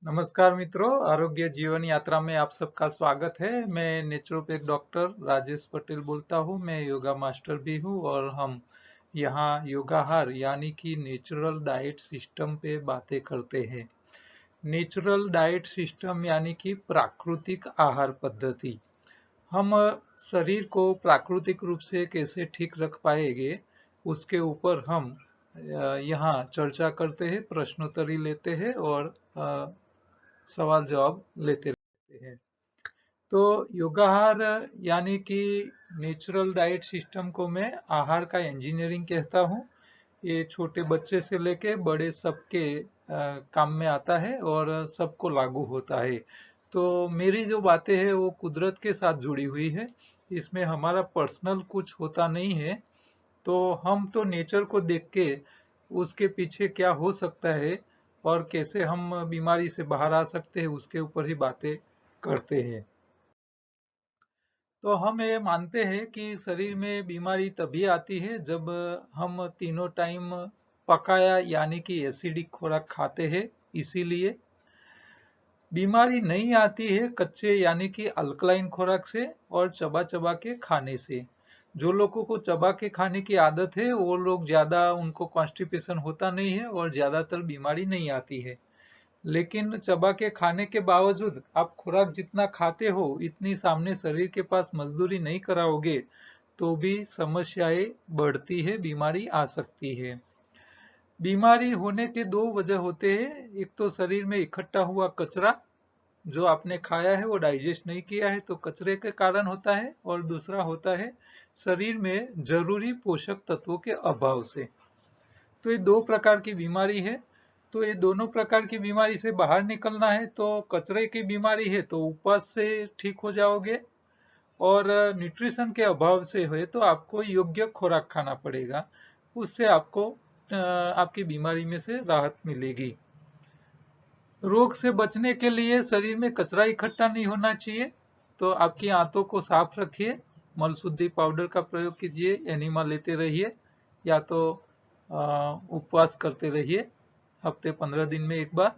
नमस्कार मित्रों, आरोग्य जीवन यात्रा में आप सबका स्वागत है। मैं नेचुरोपैथ डॉक्टर राजेश पटेल बोलता हूँ। मैं योगा मास्टर भी हूँ और हम यहाँ योगाहार यानी कि नेचुरल डाइट सिस्टम पे बातें करते हैं। नेचुरल डाइट सिस्टम यानी कि प्राकृतिक आहार पद्धति। हम शरीर को प्राकृतिक रूप से कैसे ठीक रख पाएंगे, उसके ऊपर हम यहाँ चर्चा करते हैं, प्रश्नोत्तरी लेते हैं और सवाल जवाब लेते रहते हैं। तो योगाहार यानी कि नेचुरल डाइट सिस्टम को मैं आहार का इंजीनियरिंग कहता हूँ। ये छोटे बच्चे से लेके बड़े सबके काम में आता है और सबको लागू होता है। तो मेरी जो बातें हैं वो कुदरत के साथ जुड़ी हुई है। इसमें हमारा पर्सनल कुछ होता नहीं है। तो हम तो नेचर को देख के उसके पीछे क्या हो सकता है और कैसे हम बीमारी से बाहर आ सकते हैं उसके ऊपर ही बातें करते हैं। तो हम ये मानते हैं कि शरीर में बीमारी तभी आती है जब हम तीनों टाइम पकाया यानी कि एसिडिक खुराक खाते हैं। इसीलिए बीमारी नहीं आती है कच्चे यानी कि अल्कलाइन खुराक से और चबा चबा के खाने से। जो लोगों को चबा के खाने की आदत है वो लोग ज्यादा उनको कॉन्स्टिपेशन होता नहीं है और ज्यादातर बीमारी नहीं आती है। लेकिन चबा के खाने के बावजूद आप खुराक जितना खाते हो इतनी सामने शरीर के पास मजदूरी नहीं कराओगे तो भी समस्याएं बढ़ती है, बीमारी आ सकती है। बीमारी होने के दो वजह होते हैं। एक तो शरीर में इकट्ठा हुआ कचरा जो आपने खाया है वो डाइजेस्ट नहीं किया है तो कचरे के कारण होता है, और दूसरा होता है शरीर में जरूरी पोषक तत्वों के अभाव से। तो ये दो प्रकार की बीमारी है। तो ये दोनों प्रकार की बीमारी से बाहर निकलना है तो कचरे की बीमारी है तो उपवास से ठीक हो जाओगे, और न्यूट्रिशन के अभाव से है तो आपको योग्य खुराक खाना पड़ेगा। उससे आपको आपकी बीमारी में से राहत मिलेगी। रोग से बचने के लिए शरीर में कचरा इकट्ठा नहीं होना चाहिए। तो आपकी आंतों को साफ रखिए, मल शुद्धि पाउडर का प्रयोग कीजिए, एनिमा लेते रहिए या तो उपवास करते रहिए हफ्ते 15 दिन में एक बार।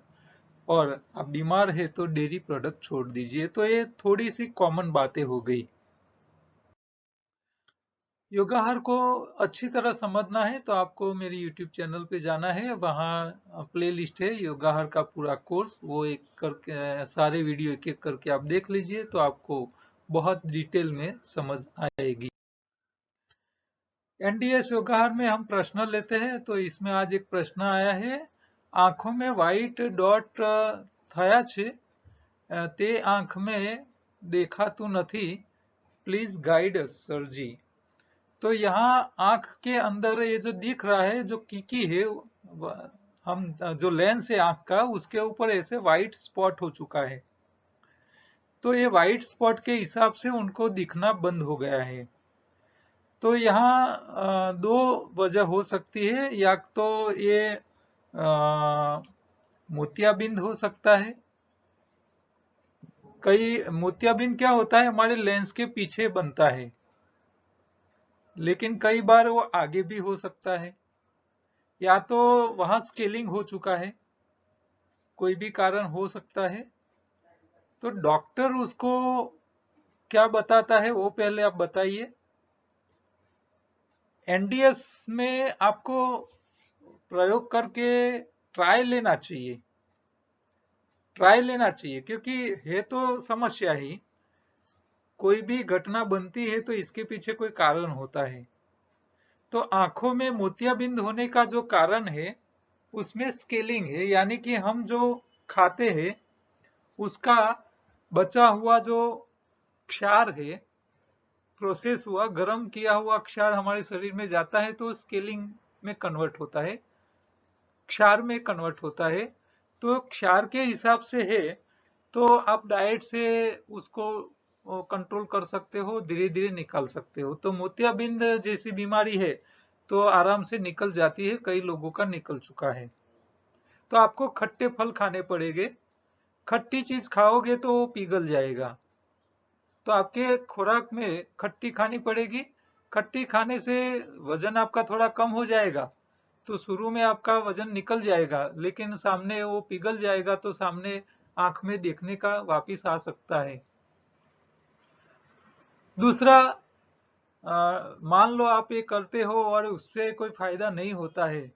और आप बीमार है तो डेयरी प्रोडक्ट छोड़ दीजिए। तो ये थोड़ी सी कॉमन बातें हो गई। योगाहार को अच्छी तरह समझना है तो आपको मेरी यूट्यूब चैनल पे जाना है। वहाँ प्ले लिस्ट है योगाहार का पूरा कोर्स, वो एक करके सारे वीडियो एक एक करके आप देख लीजिए तो आपको बहुत डिटेल में समझ आएगी। एनडीएस योगाहार में हम प्रश्न लेते हैं। तो इसमें आज एक प्रश्न आया है, आंखों में व्हाइट डॉट થયા છે તે આંખ में દેખાતું નથી, प्लीज गाइड सरजी। तो यहाँ आंख के अंदर ये जो दिख रहा है जो कीकी है, हम जो लेंस है आंख का उसके ऊपर ऐसे व्हाइट स्पॉट हो चुका है। तो ये व्हाइट स्पॉट के हिसाब से उनको दिखना बंद हो गया है। तो यहाँ दो वजह हो सकती है, या तो ये मोतियाबिंद हो सकता है। कई मोतियाबिंद क्या होता है, हमारे लेंस के पीछे बनता है, लेकिन कई बार वो आगे भी हो सकता है। या तो वहां स्केलिंग हो चुका है, कोई भी कारण हो सकता है। तो डॉक्टर उसको क्या बताता है वो पहले आप बताइए। एनडीएस में आपको प्रयोग करके ट्रायल लेना चाहिए, ट्रायल लेना चाहिए, क्योंकि है तो समस्या ही। कोई भी घटना बनती है तो इसके पीछे कोई कारण होता है। तो आंखों में मोतियाबिंद होने का जो कारण है उसमें स्केलिंग है, यानी कि हम जो खाते हैं उसका बचा हुआ जो क्षार है, प्रोसेस हुआ गर्म किया हुआ क्षार हमारे शरीर में जाता है तो स्केलिंग में कन्वर्ट होता है, क्षार में कन्वर्ट होता है। तो क्षार के हिसाब से है तो आप डाइट से उसको कंट्रोल कर सकते हो, धीरे धीरे निकाल सकते हो। तो मोतियाबिंद जैसी बीमारी है तो आराम से निकल जाती है, कई लोगों का निकल चुका है। तो आपको खट्टे फल खाने पड़ेंगे, खट्टी चीज खाओगे तो वो पिघल जाएगा। तो आपके खुराक में खट्टी खानी पड़ेगी। खट्टी खाने से वजन आपका थोड़ा कम हो जाएगा। तो शुरू में आपका वजन निकल जाएगा लेकिन सामने वो पिघल जाएगा तो सामने आंख में देखने का वापिस आ सकता है। दूसरा, मान लो आप ये करते हो और उससे कोई फायदा नहीं होता है,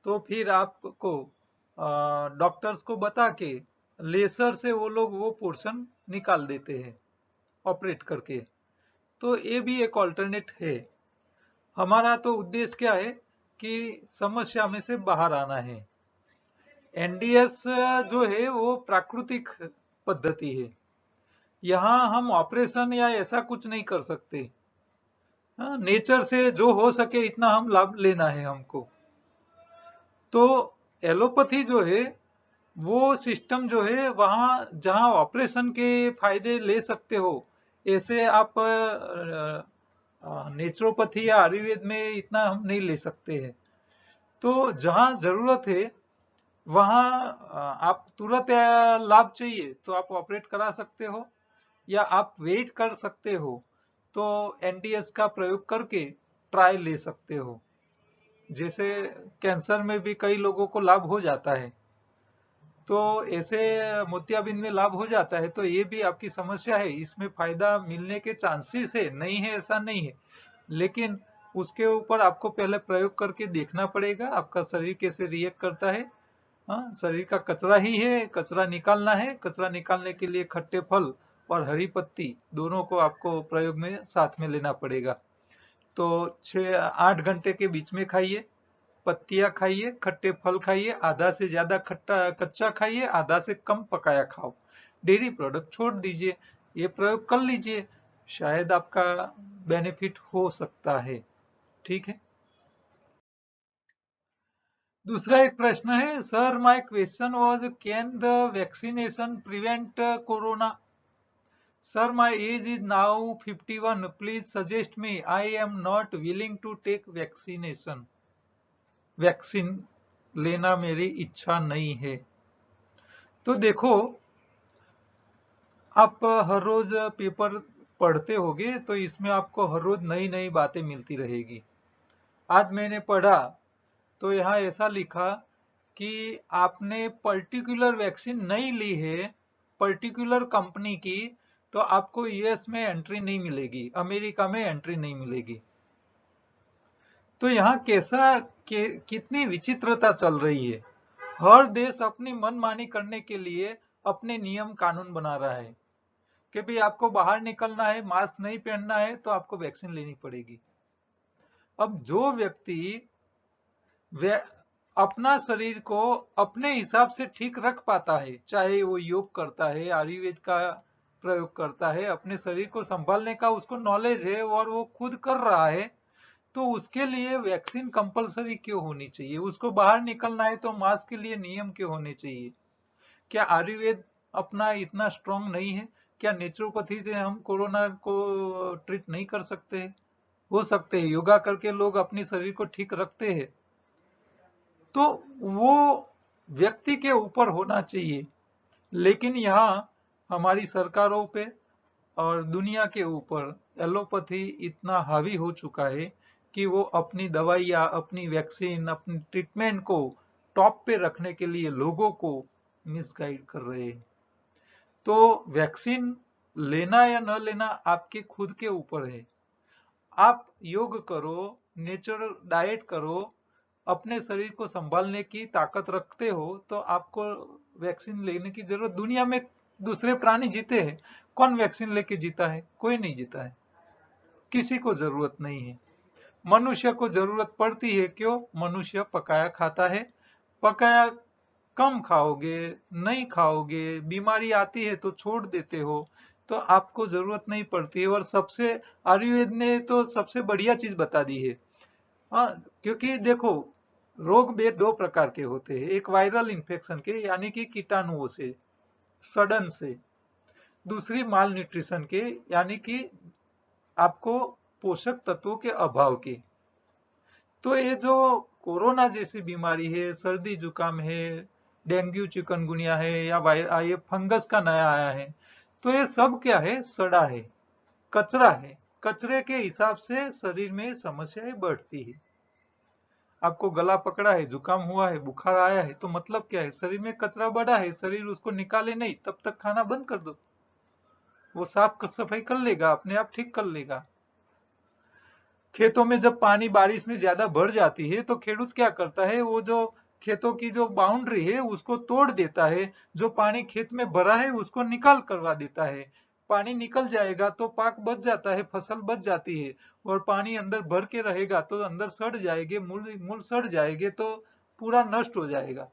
तो फिर आपको डॉक्टर्स को बता के लेसर से वो लोग वो पोर्शन निकाल देते हैं ऑपरेट करके। तो ये भी एक ऑल्टरनेट है। हमारा तो उद्देश्य क्या है कि समस्या में से बाहर आना है। एनडीएस जो है वो प्राकृतिक पद्धति है। यहाँ हम ऑपरेशन या ऐसा कुछ नहीं कर सकते। हाँ, नेचर से जो हो सके इतना हम लाभ लेना है हमको। तो एलोपैथी जो है वो सिस्टम जो है वहां जहां ऑपरेशन के फायदे ले सकते हो, ऐसे आप नेचुरोपैथी या आयुर्वेद में इतना हम नहीं ले सकते हैं। तो जहां जरूरत है वहां आप तुरंत लाभ चाहिए तो आप ऑपरेट करा सकते हो, या आप वेट कर सकते हो तो एनडीएस का प्रयोग करके ट्रायल ले सकते हो। जैसे कैंसर में भी कई लोगों को लाभ हो जाता है, तो ऐसे मोतियाबिंद में लाभ हो जाता है। तो ये भी आपकी समस्या है, इसमें फायदा मिलने के चांसेस है, नहीं है ऐसा नहीं है, लेकिन उसके ऊपर आपको पहले प्रयोग करके देखना पड़ेगा आपका शरीर कैसे रिएक्ट करता है। हाँ, शरीर का कचरा ही है, कचरा निकालना है। कचरा निकालने के लिए खट्टे फल और हरी पत्ती दोनों को आपको प्रयोग में साथ में लेना पड़ेगा। तो 6-8 घंटे के बीच में खाइए, पत्तियां खाइए, खट्टे फल खाइए, आधा से ज्यादा खट्टा कच्चा खाइए, आधा से कम पकाया खाओ, डेयरी प्रोडक्ट छोड़ दीजिए। ये प्रयोग कर लीजिए, शायद आपका बेनिफिट हो सकता है। ठीक है। दूसरा एक प्रश्न है, sir my question was can the vaccination prevent corona? Sir my age is now 51, please suggest me, I am not willing to take vaccination. Vaccine लेना मेरी इच्छा नहीं है। तो देखो, आप हर रोज पेपर पढ़ते होगे तो इसमें आपको हर रोज नई नई बातें मिलती रहेगी। आज मैंने पढ़ा तो यहाँ ऐसा लिखा कि आपने पर्टिकुलर वैक्सीन नहीं ली है पर्टिकुलर कंपनी की, तो आपको यूएस में एंट्री नहीं मिलेगी, अमेरिका में एंट्री नहीं मिलेगी। तो यहाँ कितनी विचित्रता चल रही है। हर देश अपनी मनमानी करने के लिए अपने नियम कानून बना रहा है कि भाई आपको बाहर निकलना है, मास्क नहीं पहनना है तो आपको वैक्सीन लेनी पड़ेगी। अब जो व्यक्ति वे अपना शरीर को अपने हिसाब से ठीक रख पाता है, चाहे वो योग करता है, आयुर्वेद का प्रयोग करता है, अपने शरीर को संभालने का उसको नॉलेज है और वो खुद कर रहा है, तो उसके लिए वैक्सीन कंपलसरी क्यों होनी चाहिए? उसको बाहर निकलना है तो मास्क के लिए नियम क्यों होने चाहिए? क्या आयुर्वेद अपना इतना स्ट्रांग नहीं है? क्या नेचुरोपैथी से हम कोरोना को ट्रीट नहीं कर सकते हैं? हो सकते हैं, योगा करके लोग अपने शरीर को ठीक रखते हैं। तो वो व्यक्ति के ऊपर होना चाहिए। लेकिन यहाँ हमारी सरकारों पे और दुनिया के ऊपर एलोपैथी इतना हावी हो चुका है कि वो अपनी दवाइयाँ, अपनी वैक्सीन, अपनी ट्रीटमेंट को टॉप पे रखने के लिए लोगों को मिसगाइड कर रहे हैं। तो वैक्सीन लेना या न लेना आपके खुद के ऊपर है। आप योग करो, नेचुरल डाइट करो, अपने शरीर को संभालने की ताकत रखते हो तो आपको वैक्सीन लेने की जरूरत। दुनिया में दूसरे प्राणी जीते हैं, कौन वैक्सीन लेके जीता है? कोई नहीं जीता है, किसी को जरूरत नहीं है। मनुष्य को जरूरत पड़ती है, क्यों? मनुष्य पकाया खाता है। पकाया कम खाओगे, नहीं खाओगे, बीमारी आती है तो छोड़ देते हो, तो आपको जरूरत नहीं पड़ती है। और सबसे आयुर्वेद ने तो सबसे बढ़िया चीज बता दी है। हाँ, क्योंकि देखो, रोग भी दो प्रकार के होते हैं, एक वायरल इन्फेक्शन के यानी कि कीटाणुओं से, सडन से। दूसरी माल न्यूट्रिशन के यानी कि आपको पोषक तत्वों के अभाव के। तो ये जो कोरोना जैसी बीमारी है, सर्दी जुकाम है, डेंगू चिकनगुनिया है, या ये फंगस का नया आया है, तो ये सब क्या है? सड़ा है, कचरा है। कचरे के हिसाब से शरीर में समस्याएं बढ़ती है। आपको गला पकड़ा है, जुकाम हुआ है, बुखार आया है, तो मतलब क्या है, शरीर में कचरा बढ़ा है, शरीर उसको निकाले नहीं, तब तक खाना बंद कर दो। वो साफ सफाई कर लेगा, अपने आप ठीक कर लेगा। खेतों में जब पानी बारिश में ज्यादा बढ़ जाती है तो खेडूत क्या करता है, वो जो खेतों की जो बाउंड्री है उसको तोड़ देता है, जो पानी खेत में भरा है उसको निकाल करवा देता है। पानी निकल जाएगा तो पाक बच जाता है, फसल बच जाती है। और पानी अंदर भर के रहेगा तो अंदर सड़ जाएंगे, मूल मूल सड़ जाएंगे तो पूरा नष्ट हो जाएगा।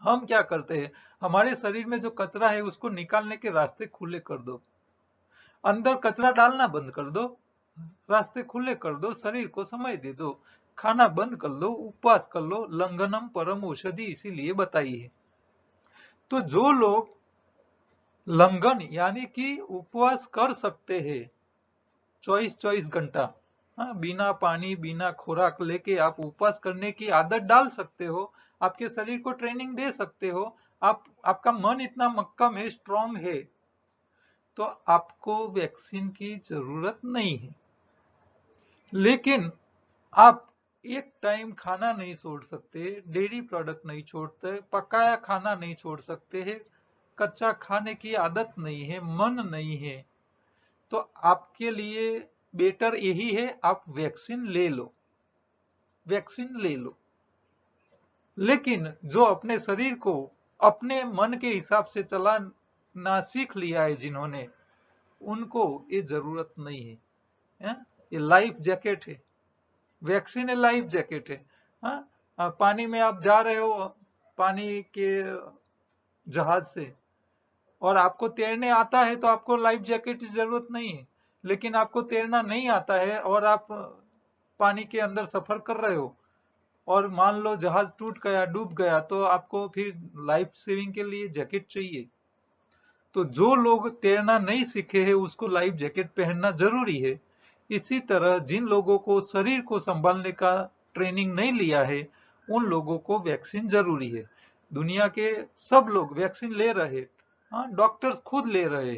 हम क्या करते हैं, हमारे शरीर में जो कचरा है उसको निकालने के रास्ते खुले कर दो, अंदर कचरा डालना बंद कर दो, रास्ते खुले कर दो, शरीर को समय दे दो, खाना बंद कर लो, उपवास कर लो। लंघनम परम औषधि इसीलिए बताई है। तो जो लोग लंघन यानी कि उपवास कर सकते हैं 24-24 घंटा, हाँ, बिना पानी बिना खुराक लेके आप उपवास करने की आदत डाल सकते हो, आपके शरीर को ट्रेनिंग दे सकते हो, आप आपका मन इतना मक्कम है, स्ट्रांग है, तो आपको वैक्सीन की जरूरत नहीं है। लेकिन आप एक टाइम खाना नहीं छोड़ सकते, डेयरी प्रोडक्ट नहीं छोड़ते, पकाया खाना नहीं छोड़ सकते हैं, कच्चा खाने की आदत नहीं है, मन नहीं है, तो आपके लिए बेटर यही है, आप वैक्सीन ले लो, वैक्सीन ले लो। लेकिन जो अपने शरीर को अपने मन के हिसाब से चलाना सीख लिया है जिन्होंने, उनको ये जरूरत नहीं है, हैं? ये लाइफ जैकेट है, वैक्सीन है, लाइफ जैकेट है। हाँ, पानी में आप जा रहे हो, पानी के जहाज से, और आपको तैरने आता है तो आपको लाइफ जैकेट की जरूरत नहीं है। लेकिन आपको तैरना नहीं आता है और आप पानी के अंदर सफर कर रहे हो, और मान लो जहाज टूट गया, डूब गया, तो आपको फिर लाइफ सेविंग के लिए जैकेट चाहिए। तो जो लोग तैरना नहीं सीखे हैं उसको लाइफ जैकेट पहनना जरूरी है। इसी तरह जिन लोगों को शरीर को संभालने का ट्रेनिंग नहीं लिया है, उन लोगों को वैक्सीन जरूरी है। दुनिया के सब लोग वैक्सीन ले रहे, हाँ, डॉक्टर्स खुद ले रहे,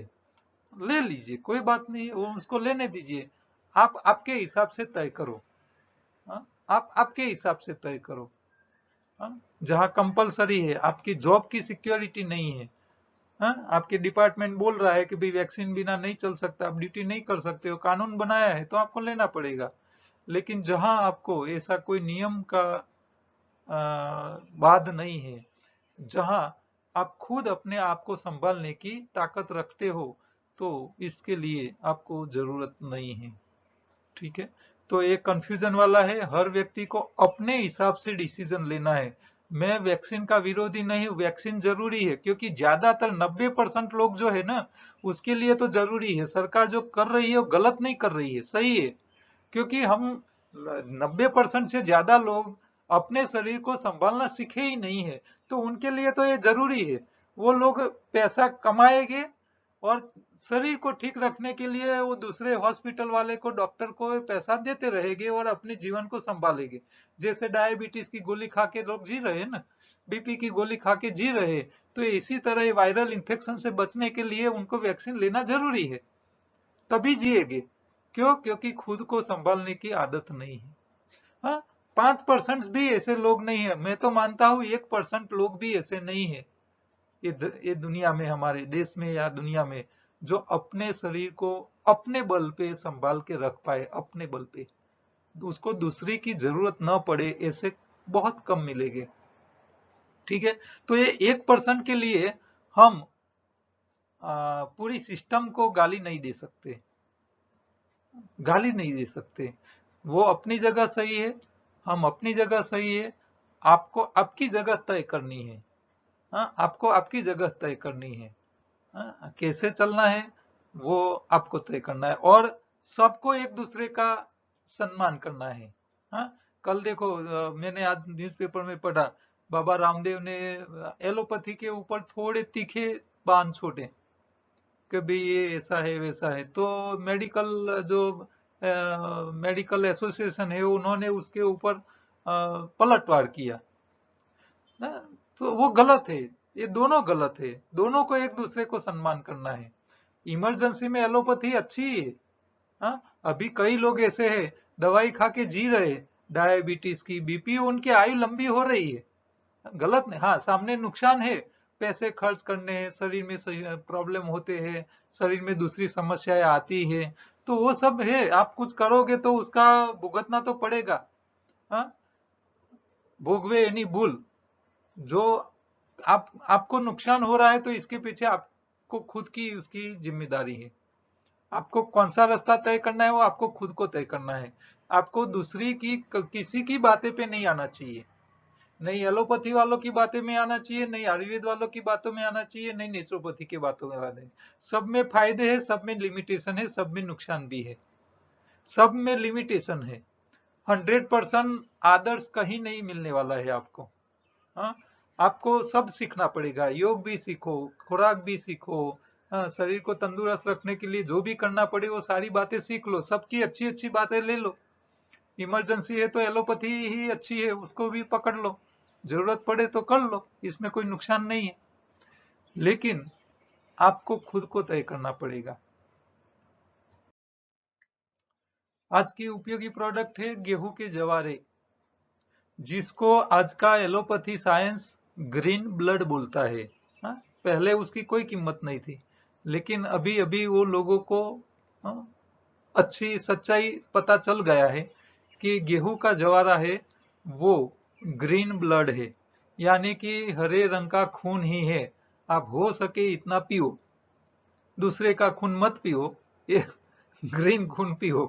ले लीजिए, कोई बात नहीं, वो उसको लेने दीजिए। आप आपके हिसाब से तय करो, हाँ, आप आपके हिसाब से तय करो। हाँ, जहाँ कंपलसरी है, आपकी जॉब की सिक्योरिटी नहीं है, हाँ, आपके डिपार्टमेंट बोल रहा है कि भाई वैक्सीन बिना नहीं चल सकता, आप ड्यूटी नहीं कर सकते हो, कानून बनाया है तो आपको लेना पड़ेगा। लेकिन जहां आपको ऐसा कोई नियम का बाध नहीं है, जहां आप खुद अपने आप को संभालने की ताकत रखते हो, तो इसके लिए आपको जरूरत नहीं है। ठीक है, तो ये कंफ्यूजन वाला है, हर व्यक्ति को अपने हिसाब से डिसीजन लेना है। मैं वैक्सीन का विरोधी नहीं हूँ, वैक्सीन जरूरी है, क्योंकि ज्यादातर 90% लोग जो है ना, उसके लिए तो जरूरी है। सरकार जो कर रही है वो गलत नहीं कर रही है, सही है। क्योंकि हम 90% से ज्यादा लोग अपने शरीर को संभालना सीखे ही नहीं है, तो उनके लिए तो ये जरूरी है। वो लोग पैसा कमाएंगे और शरीर को ठीक रखने के लिए वो दूसरे हॉस्पिटल वाले को, डॉक्टर को पैसा देते रहेंगे और अपने जीवन को संभालेंगे। जैसे डायबिटीज की गोली खा के लोग जी रहे हैं ना, बीपी की गोली खा के जी रहे, तो इसी तरह वायरल इन्फेक्शन से बचने के लिए उनको वैक्सीन लेना जरूरी है, तभी जिएंगे। क्यों? क्योंकि खुद को संभालने की आदत नहीं है। हाँ, 5% भी ऐसे लोग नहीं है, मैं तो मानता हूँ 1% लोग भी ऐसे नहीं है ये दुनिया में, हमारे देश में या दुनिया में, जो अपने शरीर को अपने बल पे संभाल के रख पाए, अपने बल पे, उसको दूसरी की जरूरत न पड़े, ऐसे बहुत कम मिलेंगे। ठीक है, तो ये 1% के लिए हम पूरी सिस्टम को गाली नहीं दे सकते, गाली नहीं दे सकते। वो अपनी जगह सही है, हम अपनी जगह सही है। आपको आपकी जगह तय करनी है, हाँ, आपको आपकी जगह तय करनी है, हाँ, कैसे चलना है वो आपको तय करना है, और सबको एक दूसरे का सम्मान करना है। हाँ, कल देखो, मैंने आज न्यूज़पेपर में पढ़ा, बाबा रामदेव ने एलोपैथी के ऊपर थोड़े तीखे बाण छोड़े कि भाई ये ऐसा है वैसा है, तो मेडिकल जो मेडिकल एसोसिएशन है उन्होंने उसके ऊपर पलटवार किया ना। तो वो गलत है, ये दोनों गलत है, दोनों को एक दूसरे को सम्मान करना है। इमरजेंसी में एलोपैथी अच्छी है, हाँ, अभी कई लोग ऐसे हैं दवाई खा के जी रहे, डायबिटीज की, बीपी, उनकी आयु लंबी हो रही है, गलत नहीं। हाँ, सामने नुकसान है, पैसे खर्च करने हैं, शरीर में प्रॉब्लम होते हैं, शरीर में दूसरी समस्याएं आती है, तो वो सब है। आप कुछ करोगे तो उसका भुगतना तो पड़ेगा। हाँ, भोगवे यानी भूल। जो आपको नुकसान हो रहा है तो इसके पीछे आपको खुद की उसकी जिम्मेदारी है। आपको कौन सा रास्ता तय करना है वो आपको खुद को तय करना है। आपको दूसरी की किसी की बातें पे नहीं आना चाहिए। नहीं एलोपैथी वालों की बातें में आना चाहिए, नहीं आयुर्वेद वालों की बातों में आना चाहिए, नहीं नेचुरोपैथी की बातों में आना चाहिए। सब में फायदे हैं, सब में लिमिटेशन है, सब में नुकसान भी है, सब में लिमिटेशन है। 100% आदर्श कहीं नहीं मिलने वाला है आपको। हाँ, आपको सब सीखना पड़ेगा, योग भी सीखो, खुराक भी सीखो। हाँ, शरीर को तंदुरुस्त रखने के लिए जो भी करना पड़े वो सारी बातें सीख लो, सबकी अच्छी अच्छी बातें ले लो। इमरजेंसी है तो एलोपैथी ही अच्छी है, उसको भी पकड़ लो, जरूरत पड़े तो कर लो, इसमें कोई नुकसान नहीं है। लेकिन आपको खुद को तय करना पड़ेगा। आज की उपयोगी प्रोडक्ट है गेहूं के जवारे, जिसको आज का एलोपैथी साइंस ग्रीन ब्लड बोलता है। हाँ, पहले उसकी कोई कीमत नहीं थी, लेकिन अभी अभी वो लोगों को हाँ, अच्छी सच्चाई पता चल गया है कि गेहूं का जवारा है वो ग्रीन ब्लड है, यानी कि हरे रंग का खून ही है। आप हो सके इतना पियो, दूसरे का खून मत पियो, ये ग्रीन खून पियो।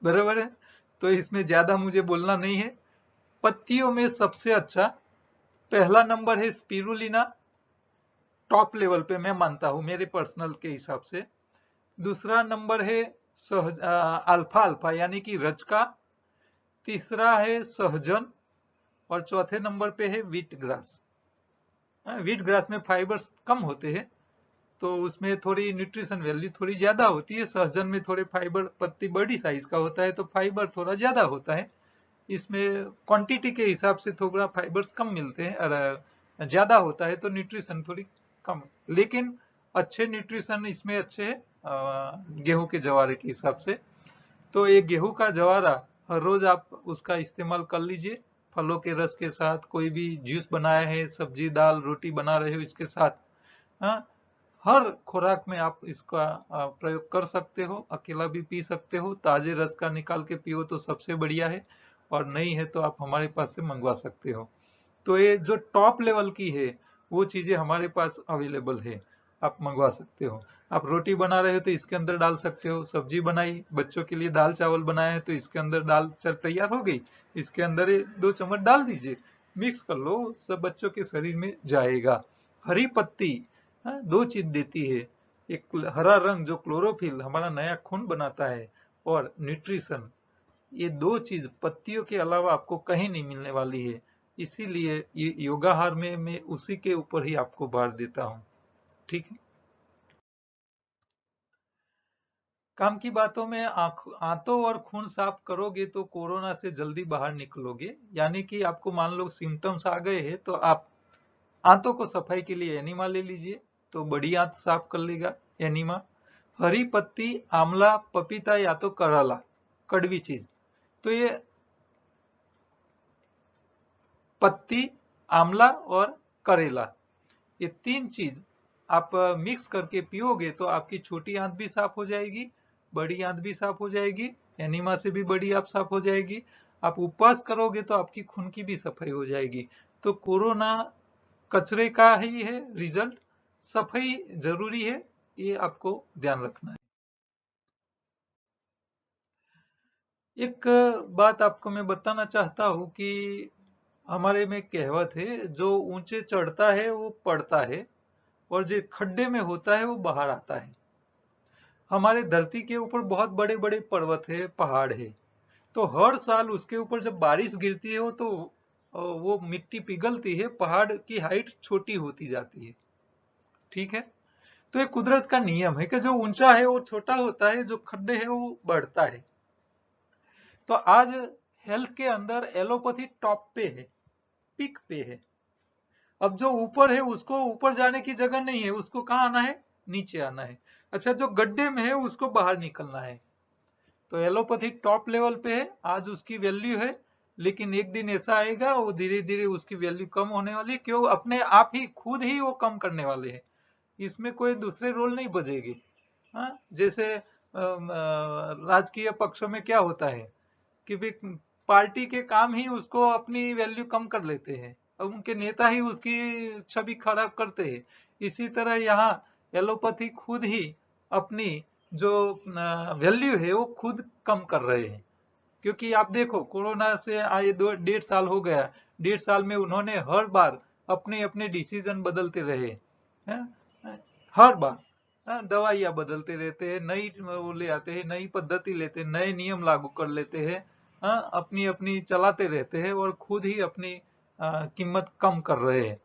बराबर है। तो इसमें ज्यादा मुझे बोलना नहीं है। पत्तियों में सबसे अच्छा पहला नंबर है स्पिरुलिना, टॉप लेवल पे मैं मानता हूं मेरे पर्सनल के हिसाब से। दूसरा नंबर है अल्फा अल्फा यानी कि रजका। तीसरा है सहजन। और चौथे नंबर पे है व्हीट ग्रास। व्हीट ग्रास में फाइबर्स कम होते हैं, तो उसमें थोड़ी न्यूट्रिशन वैल्यू थोड़ी ज्यादा होती है। सहजन में थोड़े फाइबर, पत्ती बड़ी साइज का होता है तो फाइबर थोड़ा ज्यादा होता है। इसमें क्वांटिटी के हिसाब से थोड़ा फाइबर्स कम मिलते हैं, और ज्यादा होता है तो न्यूट्रिशन थोड़ी कम। लेकिन अच्छे न्यूट्रिशन इसमें अच्छे है गेहूं के जवारे के हिसाब से। तो ये गेहूं का जवारा हर रोज आप उसका इस्तेमाल कर लीजिए, फलों के रस के साथ, कोई भी जूस बनाया है, सब्जी दाल रोटी बना रहे हो इसके साथ। हाँ, हर खुराक में आप इसका प्रयोग कर सकते हो। अकेला भी पी सकते हो, ताजे रस का निकाल के पियो तो सबसे बढ़िया है, और नहीं है तो आप हमारे पास से मंगवा सकते हो। तो ये जो टॉप लेवल की है वो चीजें हमारे पास अवेलेबल है, आप मंगवा सकते हो। आप रोटी बना रहे हो तो इसके अंदर डाल सकते हो, सब्जी बनाई बच्चों के लिए दाल चावल बनाया है तो इसके अंदर दाल तैयार हो गई, इसके अंदर ये 2 चम्मच डाल दीजिए, मिक्स कर लो, सब बच्चों के शरीर में जाएगा। हरी पत्ती दो चीज देती है, एक हरा रंग जो क्लोरोफिल हमारा नया खून बनाता है, और न्यूट्रिशन। ये दो चीज पत्तियों के अलावा आपको कहीं नहीं मिलने वाली है। इसीलिए ये योगाहार में मैं उसी के ऊपर ही आपको भार देता हूँ। ठीक है। काम की बातों में आंतों और खून साफ करोगे तो कोरोना से जल्दी बाहर निकलोगे। यानी कि आपको मान लो सिम्टम्स आ गए हैं तो आप आंतों को सफाई के लिए एनिमा ले लीजिए, तो बड़ी आंत साफ कर लेगा एनिमा। हरी पत्ती, आंवला, पपीता या तो करला, कड़वी चीज। तो ये पत्ती, आंवला और करेला, ये 3 चीज आप मिक्स करके पियोगे तो आपकी छोटी आंत भी साफ हो जाएगी, बड़ी आंत भी साफ हो जाएगी, एनीमा से भी बड़ी आंत साफ हो जाएगी। आप उपवास करोगे तो आपकी खून की भी सफाई हो जाएगी। तो कोरोना कचरे का ही है रिजल्ट, सफाई जरूरी है, ये आपको ध्यान रखना है। एक बात आपको मैं बताना चाहता हूँ कि हमारे में कहावत है, जो ऊंचे चढ़ता है वो पड़ता है, और जो खड्डे में होता है वो बाहर आता है। हमारे धरती के ऊपर बहुत बड़े बड़े पर्वत है, पहाड़ है, तो हर साल उसके ऊपर जब बारिश गिरती है वो तो वो मिट्टी पिघलती है, पहाड़ की हाइट छोटी होती जाती है। ठीक है। तो ये कुदरत का नियम है कि जो ऊंचा है वो छोटा होता है, जो खड्डे है वो बढ़ता है। तो आज हेल्थ के अंदर एलोपैथी टॉप पे है, पीक पे है। अब जो ऊपर है उसको ऊपर जाने की जगह नहीं है, उसको कहाँ आना है, नीचे आना है। अच्छा, जो गड्ढे में है उसको बाहर निकलना है। तो एलोपैथिक टॉप लेवल पे है, आज उसकी वैल्यू है, लेकिन एक दिन ऐसा आएगा वो धीरे धीरे उसकी वैल्यू कम होने वाली है, क्यों? अपने आप ही खुद ही वो कम करने वाले हैं, इसमें कोई दूसरे रोल नहीं बजेगी। हाँ, जैसे राजकीय पक्षों में क्या होता है कि भी पार्टी के काम ही उसको अपनी वैल्यू कम कर लेते हैं, और उनके नेता ही उसकी छवि खराब करते हैं। इसी तरह यहाँ एलोपैथी खुद ही अपनी जो वैल्यू है वो खुद कम कर रहे हैं, क्योंकि आप देखो कोरोना से आए 1.5 साल हो गया, 1.5 साल में उन्होंने हर बार अपने अपने डिसीजन बदलते रहे हैं, हर बार दवाइयां बदलते रहते हैं, नई वो ले आते हैं, नई पद्धति लेते हैं, नए नियम लागू कर लेते हैं, अपनी अपनी चलाते रहते हैं और खुद ही अपनी कीमत कम कर रहे हैं।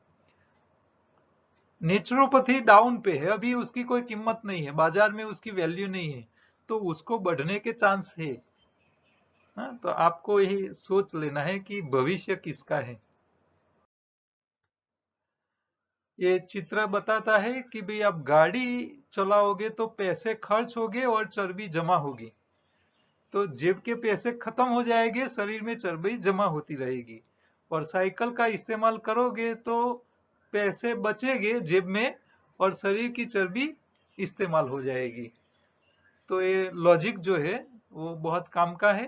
नेचुरोपैथी डाउन पे है, अभी उसकी कोई कीमत नहीं है, बाजार में उसकी वैल्यू नहीं है, तो उसको बढ़ने के चांस है। तो आपको यही सोच लेना है कि भविष्य किसका है। ये चित्र बताता है कि भाई आप गाड़ी चलाओगे तो पैसे खर्च होंगे और चर्बी जमा होगी, तो जेब के पैसे खत्म हो जाएंगे, शरीर में चर्बी जमा होती रहेगी। और साइकिल का इस्तेमाल करोगे तो पैसे बचेंगे जेब में और शरीर की चर्बी इस्तेमाल हो जाएगी। तो ये लॉजिक जो है वो बहुत काम का है।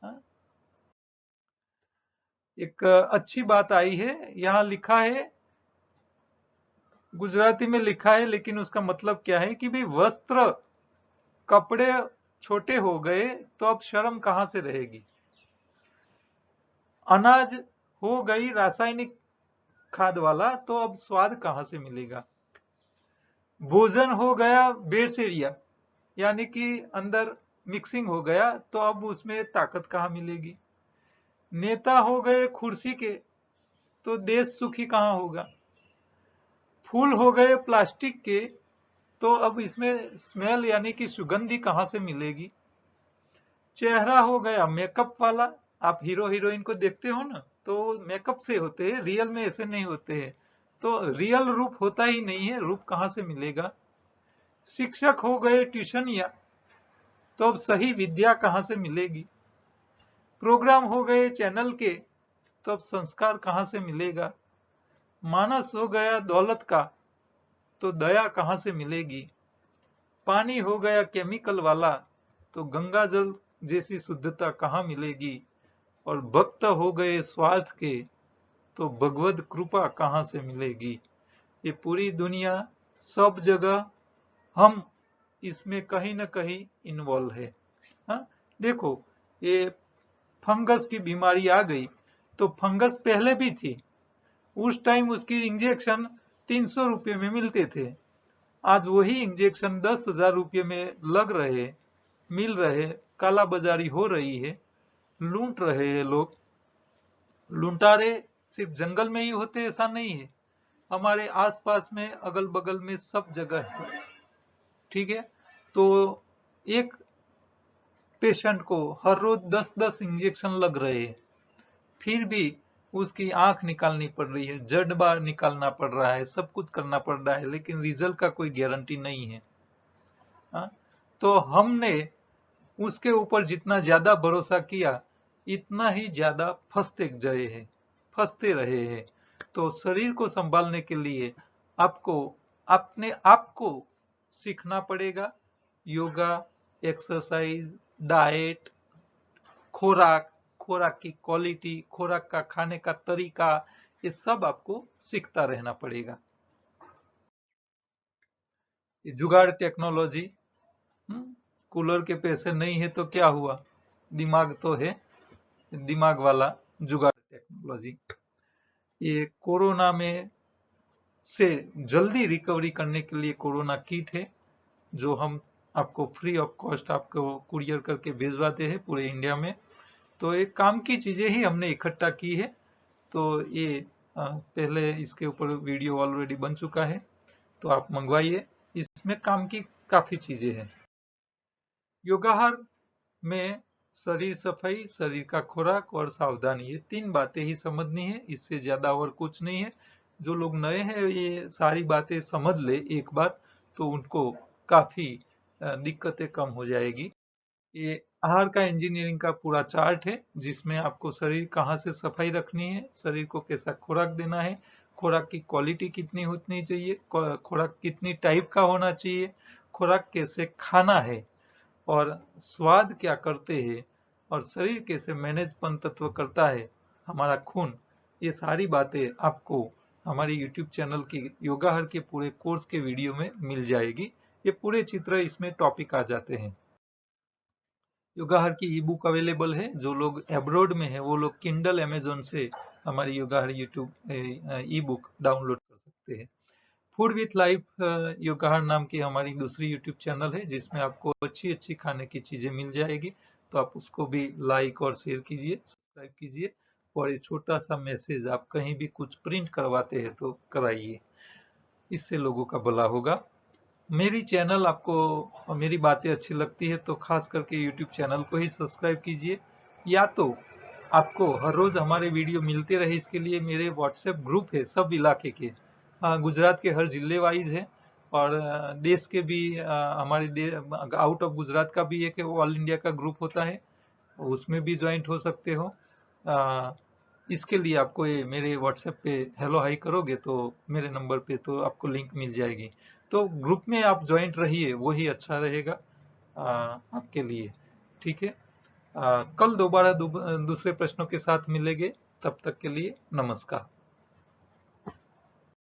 हाँ? एक अच्छी बात आई है, यहाँ लिखा है, गुजराती में लिखा है, लेकिन उसका मतलब क्या है कि भाई वस्त्र कपड़े छोटे हो गए तो अब शर्म कहां से रहेगी। अनाज हो गई रासायनिक खाद वाला तो अब स्वाद कहां से मिलेगा। भोजन हो गया बेरसेरिया, यानी कि अंदर मिक्सिंग हो गया तो अब उसमें ताकत कहां मिलेगी। नेता हो गए कुर्सी के तो देश सुखी कहां होगा। फूल हो गए प्लास्टिक के तो अब इसमें स्मेल यानी कि सुगंधी कहां से मिलेगी। चेहरा हो गया मेकअप वाला, आप हीरो हीरोइन को देखते हो ना तो मेकअप से होते हैं, रियल में ऐसे नहीं होते हैं, तो रियल रूप होता ही नहीं है, रूप कहां से मिलेगा। शिक्षक हो गए ट्यूशनिया तो अब सही विद्या कहां से मिलेगी। प्रोग्राम हो गए चैनल के तो अब संस्कार कहां से मिलेगा। मानस हो गया दौलत का तो दया कहां से मिलेगी। पानी हो गया केमिकल वाला तो गंगा जल जैसी शुद्धता कहां मिलेगी। और भक्त हो गए स्वार्थ के तो भगवत कृपा कहां से मिलेगी। ये पूरी दुनिया, सब जगह हम इसमें कहीं ना कहीं इन्वॉल्व है। हाँ? देखो, ये फंगस की बीमारी आ गई तो फंगस पहले भी थी, उस टाइम उसकी इंजेक्शन 300 रुपये में मिलते थे, आज वही इंजेक्शन 10,000 रुपये में लग रहे, मिल रहे, काला बाजारी हो रही है, लूट रहे हैं लोग। लुटारे सिर्फ जंगल में ही होते ऐसा नहीं है, हमारे आसपास में अगल बगल में सब जगह है। ठीक है, तो एक पेशेंट को हर रोज 10-10 इंजेक्शन लग रहे हैं, फिर भी उसकी आंख निकालनी पड़ रही है, जड़ बार निकालना पड़ रहा है, सब कुछ करना पड़ रहा है, लेकिन रिजल्ट का कोई गारंटी नहीं है। हाँ? तो हमने उसके ऊपर जितना ज्यादा भरोसा किया इतना ही ज्यादा फंसते रहे हैं। तो शरीर को संभालने के लिए आपको अपने आप को सीखना पड़ेगा। योगा, एक्सरसाइज, डाइट, खुराक, खुराक की क्वालिटी, खुराक का खाने का तरीका, ये सब आपको सीखता रहना पड़ेगा। ये जुगाड़ टेक्नोलॉजी, कूलर के पैसे नहीं है तो क्या हुआ, दिमाग तो है, दिमाग वाला जुगाड़ टेक्नोलॉजी। ये कोरोना में से जल्दी रिकवरी करने के लिए कोरोना किट है, जो हम आपको फ्री ऑफ कॉस्ट आपको कुरियर करके भिजवाते हैं पूरे इंडिया में। तो एक काम की चीजें ही हमने इकट्ठा की है, तो ये पहले इसके ऊपर वीडियो ऑलरेडी बन चुका है, तो आप मंगवाइए, इसमें काम की काफी चीजें हैं। योगाहार में शरीर सफाई, शरीर का खुराक और सावधानी, ये 3 बातें ही समझनी है, इससे ज्यादा और कुछ नहीं है। जो लोग नए हैं ये सारी बातें समझ ले एक बार तो उनको काफी दिक्कतें कम हो जाएगी। ये आहार का इंजीनियरिंग का पूरा चार्ट है, जिसमें आपको शरीर कहाँ से सफाई रखनी है, शरीर को कैसा खुराक देना है, खुराक की क्वालिटी कितनी होनी चाहिए, खुराक कितनी टाइप का होना चाहिए, खुराक कैसे खाना है, और स्वाद क्या करते हैं, और शरीर कैसे मैनेजपन तत्व करता है, हमारा खून, ये सारी बातें आपको हमारे YouTube चैनल की योगाहर के पूरे कोर्स के वीडियो में मिल जाएगी। ये पूरे चित्र इसमें टॉपिक आ जाते हैं। योगाहर की ई बुक अवेलेबल है। जो लोग एब्रॉड में है वो लोग किंडल अमेजोन से हमारी योगाहर यूट्यूब ई बुक डाउनलोड कर सकते हैं। फूड विथ लाइफ योगाहर नाम की हमारी दूसरी यूट्यूब चैनल है, जिसमें आपको अच्छी अच्छी खाने की चीजें मिल जाएगी। तो आप उसको भी लाइक और शेयर कीजिए, सब्सक्राइब कीजिए। और ये छोटा सा मैसेज, आप कहीं भी कुछ प्रिंट करवाते हैं तो कराइए, इससे लोगों का भला होगा। मेरी चैनल आपको, मेरी बातें अच्छी लगती है तो खास करके यूट्यूब चैनल को ही सब्सक्राइब कीजिए, या तो आपको हर रोज हमारे वीडियो मिलते रहे इसके लिए मेरे व्हाट्सएप ग्रुप है सब इलाके के। गुजरात के हर जिले वाइज है, और देश के भी, हमारे आउट ऑफ गुजरात का भी एक ऑल इंडिया का ग्रुप होता है, उसमें भी ज्वाइंट हो सकते हो। आ, इसके लिए आपको ये मेरे व्हाट्सएप पे हेलो हाई करोगे तो मेरे नंबर पे तो आपको लिंक मिल जाएगी। तो ग्रुप में आप ज्वाइंट रहिए, वही अच्छा रहेगा आपके लिए। ठीक है। कल दोबारा दूसरे प्रश्नों के साथ मिलेंगे। तब तक के लिए नमस्कार।